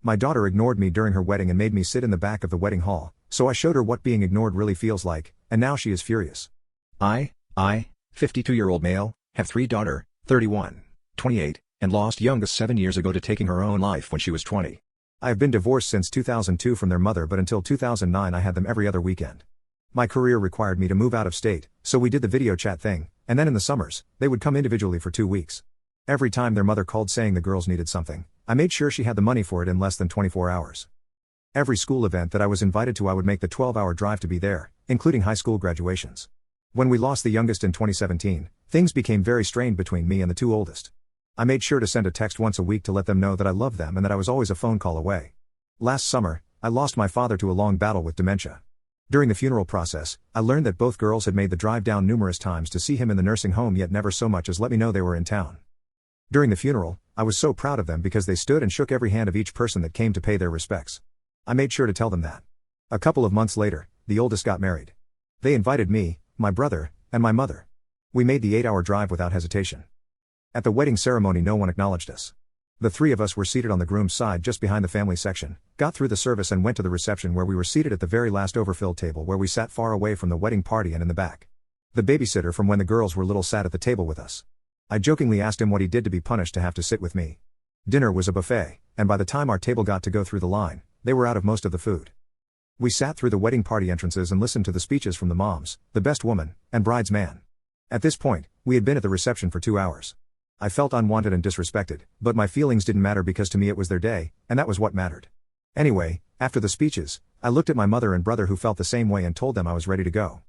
My daughter ignored me during her wedding and made me sit in the back of the wedding hall, so I showed her what being ignored really feels like, and now she is furious. I, 52-year-old male, have 3 daughter, 31, 28, and lost youngest 7 years ago to taking her own life when she was 20. I have been divorced since 2002 from their mother, but until 2009 I had them every other weekend. My career required me to move out of state, so we did the video chat thing, and then in the summers, they would come individually for 2 weeks. Every time their mother called saying the girls needed something, I made sure she had the money for it in less than 24 hours. Every school event that I was invited to I would make the 12-hour drive to be there, including high school graduations. When we lost the youngest in 2017, things became very strained between me and the 2 oldest. I made sure to send a text once a week to let them know that I loved them and that I was always a phone call away. Last summer, I lost my father to a long battle with dementia. During the funeral process, I learned that both girls had made the drive down numerous times to see him in the nursing home, yet never so much as let me know they were in town. During the funeral, I was so proud of them because they stood and shook every hand of each person that came to pay their respects. I made sure to tell them that. A couple of months later, the oldest got married. They invited me, my brother, and my mother. We made the 8-hour drive without hesitation. At the wedding ceremony no one acknowledged us. The 3 of us were seated on the groom's side just behind the family section, got through the service and went to the reception where we were seated at the very last overfilled table where we sat far away from the wedding party and in the back. The babysitter from when the girls were little sat at the table with us. I jokingly asked him what he did to be punished to have to sit with me. Dinner was a buffet, and by the time our table got to go through the line, they were out of most of the food. We sat through the wedding party entrances and listened to the speeches from the moms, the best woman, and bride's man. At this point, we had been at the reception for 2 hours. I felt unwanted and disrespected, but my feelings didn't matter because to me it was their day, and that was what mattered. Anyway, after the speeches, I looked at my mother and brother who felt the same way and told them I was ready to go.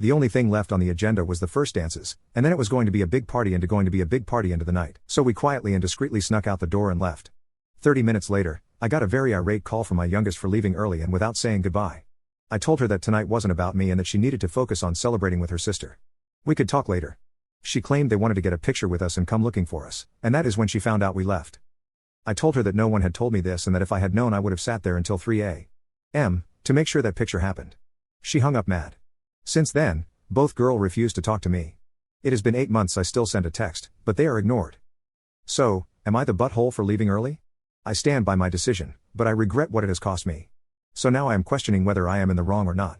The only thing left on the agenda was the first dances, and then it was going to be a big party into the night. So we quietly and discreetly snuck out the door and left. 30 minutes later, I got a very irate call from my youngest for leaving early and without saying goodbye. I told her that tonight wasn't about me and that she needed to focus on celebrating with her sister. We could talk later. She claimed they wanted to get a picture with us and come looking for us, and that is when she found out we left. I told her that no one had told me this and that if I had known I would have sat there until 3 a.m. to make sure that picture happened. She hung up mad. Since then, both girls refused to talk to me. It has been 8 months. I still send a text, but they are ignored. So, am I the butthole for leaving early? I stand by my decision, but I regret what it has cost me. So now I am questioning whether I am in the wrong or not.